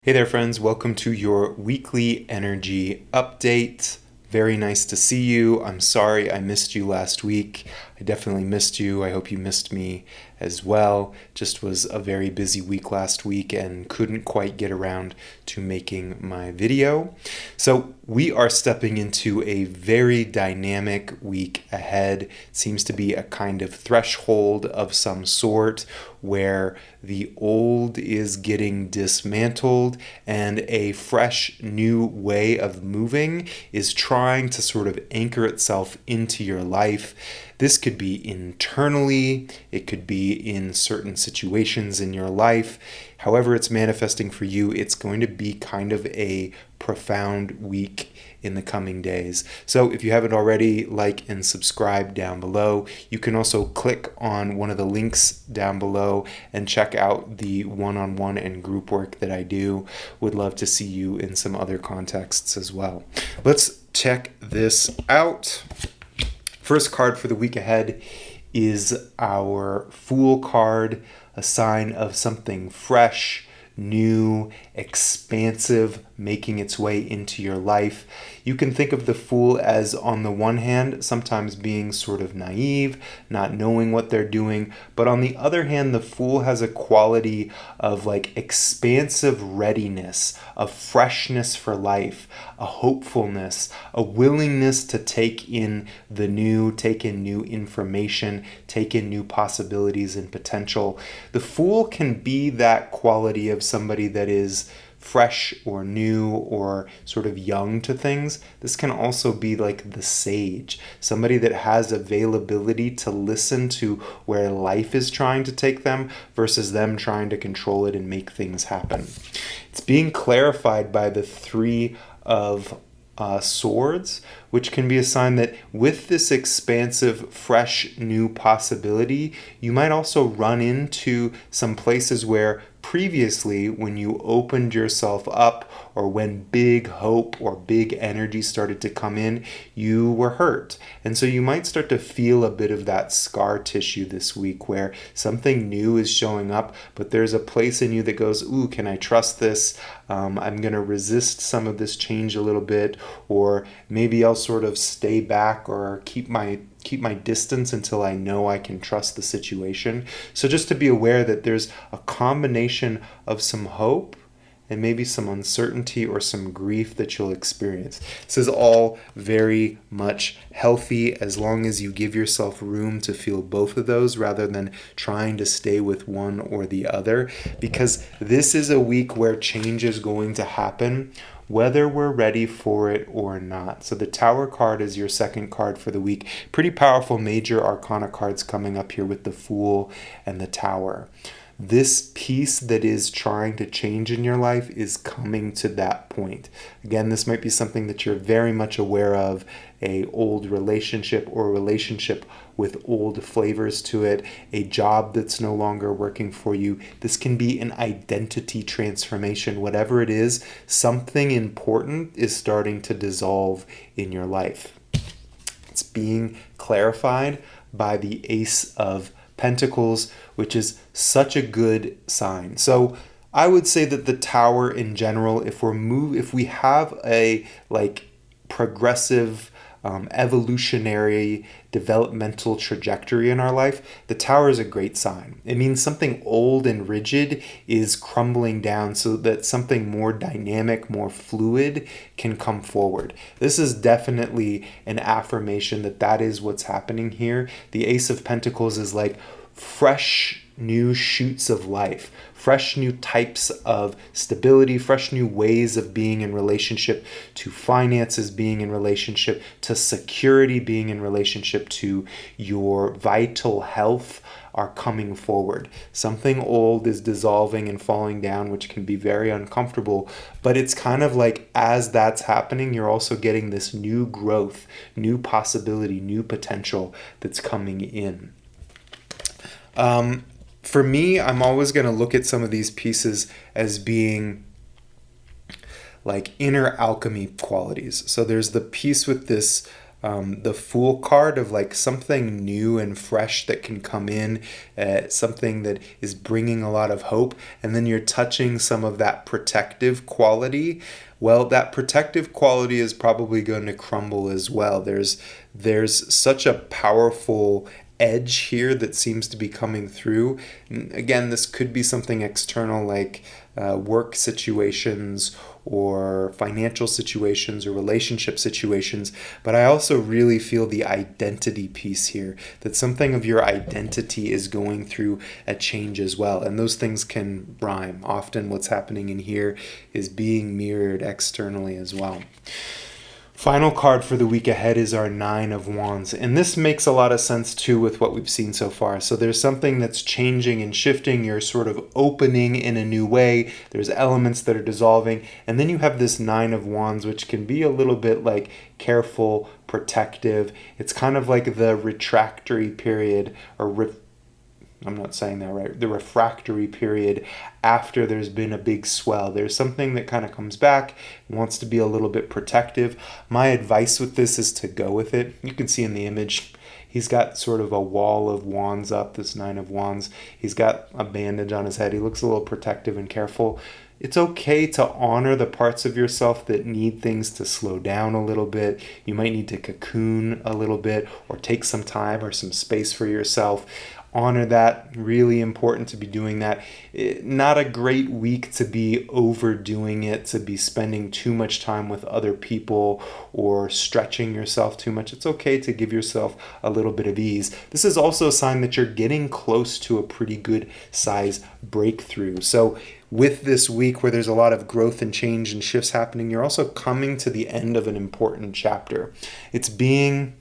Hey there, friends. Welcome to your weekly energy update. Very nice to see you. I'm sorry I missed you last week. I definitely missed you. I hope you missed me as well. Just was a very busy week last week and couldn't quite get around to making my video. So we are stepping into a very dynamic week ahead. It seems to be a kind of threshold of some sort where the old is getting dismantled and a fresh new way of moving is trying to sort of anchor itself into your life. This could be internally, it could be in certain situations in your life. However it's manifesting for you, it's going to be kind of a profound week in the coming days. So if you haven't already, like and subscribe down below. You can also click on one of the links down below and check out the one-on-one and group work that I do. Would love to see you in some other contexts as well. Let's check this out. First card for the week ahead is our Fool card, a sign of something fresh, new, expansive, making its way into your life. You can think of the Fool as, on the one hand, sometimes being sort of naive, not knowing what they're doing, but on the other hand, the Fool has a quality of like expansive readiness, a freshness for life, a hopefulness, a willingness to take in the new, take in new information, take in new possibilities and potential. The Fool can be that quality of somebody that is fresh or new or sort of young to things. This can also be like the sage, somebody that has availability to listen to where life is trying to take them versus them trying to control it and make things happen. It's being clarified by the Three of Swords, which can be a sign that with this expansive, fresh, new possibility, you might also run into some places where previously, when you opened yourself up or when big hope or big energy started to come in, you were hurt. And so you might start to feel a bit of that scar tissue this week where something new is showing up, but there's a place in you that goes, ooh, can I trust this? I'm going to resist some of this change a little bit, or maybe I'll sort of stay back or keep my distance until I know I can trust the situation. So just to be aware that there's a combination of some hope and maybe some uncertainty or some grief that you'll experience. This is all very much healthy as long as you give yourself room to feel both of those rather than trying to stay with one or the other, because this is a week where change is going to happen whether we're ready for it or not. So the Tower card is your second card for the week. Pretty powerful major arcana cards coming up here with the Fool and the Tower. This piece that is trying to change in your life is coming to that point. Again, this might be something that you're very much aware of, a old relationship or a relationship with old flavors to it, a job that's no longer working for you. This can be an identity transformation. Whatever it is, something important is starting to dissolve in your life. It's being clarified by the Ace of Pentacles, which is such a good sign. So I would say that the Tower in general, if we have a like progressive evolutionary developmental trajectory in our life, the Tower is a great sign. It means something old and rigid is crumbling down so that something more dynamic, more fluid can come forward. This is definitely an affirmation that that is what's happening here. The Ace of Pentacles is like fresh new shoots of life, fresh new types of stability, fresh new ways of being in relationship to finances, being in relationship to security, being in relationship to your vital health are coming forward. Something old is dissolving and falling down, which can be very uncomfortable, but it's kind of like as that's happening, you're also getting this new growth, new possibility, new potential that's coming in. For me, I'm always going to look at some of these pieces as being like inner alchemy qualities. So there's the piece with this the Fool card of like something new and fresh that can come in, something that is bringing a lot of hope, and then you're touching some of that protective quality. Well, that protective quality is probably going to crumble as well. There's such a powerful edge here that seems to be coming through. Again, this could be something external like work situations or financial situations or relationship situations, but I also really feel the identity piece here, that something of your identity is going through a change as well, and those things can rhyme. Often what's happening in here is being mirrored externally as well. Final card for the week ahead is our Nine of Wands. And this makes a lot of sense too with what we've seen so far. So there's something that's changing and shifting. You're sort of opening in a new way. There's elements that are dissolving. And then you have this Nine of Wands, which can be a little bit like careful, protective. It's kind of like the retractory period, or I'm not saying that right, the refractory period after there's been a big swell. There's something that kind of comes back, wants to be a little bit protective. My advice with this is to go with it. You can see in the image, he's got sort of a wall of wands up, this Nine of Wands. He's got a bandage on his head. He looks a little protective and careful. It's okay to honor the parts of yourself that need things to slow down a little bit. You might need to cocoon a little bit or take some time or some space for yourself. Honor that. Really important to be doing that. Not a great week to be overdoing it, to be spending too much time with other people or stretching yourself too much. It's okay to give yourself a little bit of ease. This is also a sign that you're getting close to a pretty good size breakthrough. So with this week where there's a lot of growth and change and shifts happening, you're also coming to the end of an important chapter. It's being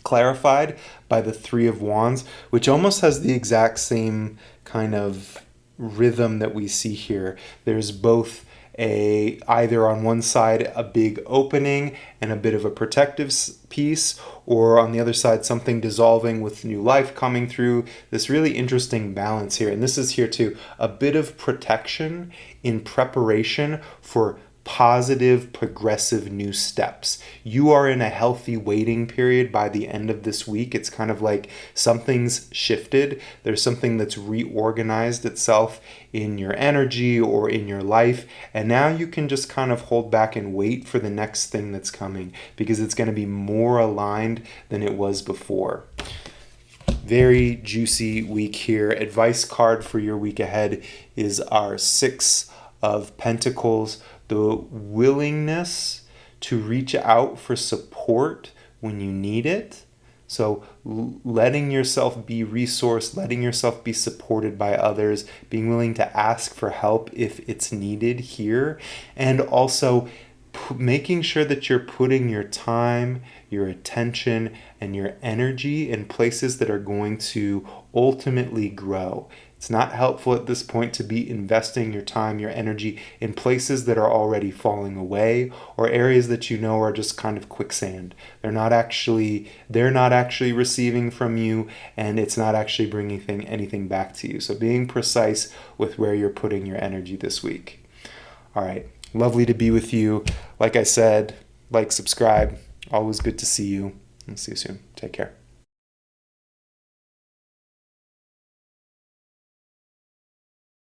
clarified by the Three of Wands, which almost has the exact same kind of rhythm that we see here. There's both either on one side a big opening and a bit of a protective piece, or on the other side something dissolving with new life coming through. This really interesting balance here. And this is here too, a bit of protection in preparation for positive, progressive new steps. You are in a healthy waiting period by the end of this week. It's kind of like something's shifted. There's something that's reorganized itself in your energy or in your life. And now you can just kind of hold back and wait for the next thing that's coming, because it's going to be more aligned than it was before. Very juicy week here. Advice card for your week ahead is our Six of Pentacles. The willingness to reach out for support when you need it. So letting yourself be resourced, letting yourself be supported by others, being willing to ask for help if it's needed here, and also making sure that you're putting your time, your attention, and your energy in places that are going to ultimately grow. It's not helpful at this point to be investing your time, your energy in places that are already falling away, or areas that you know are just kind of quicksand. They're not actually receiving from you, and it's not actually bringing anything back to you. So being precise with where you're putting your energy this week. All right. Lovely to be with you. Like I said, like, subscribe. Always good to see you. I'll see you soon. Take care.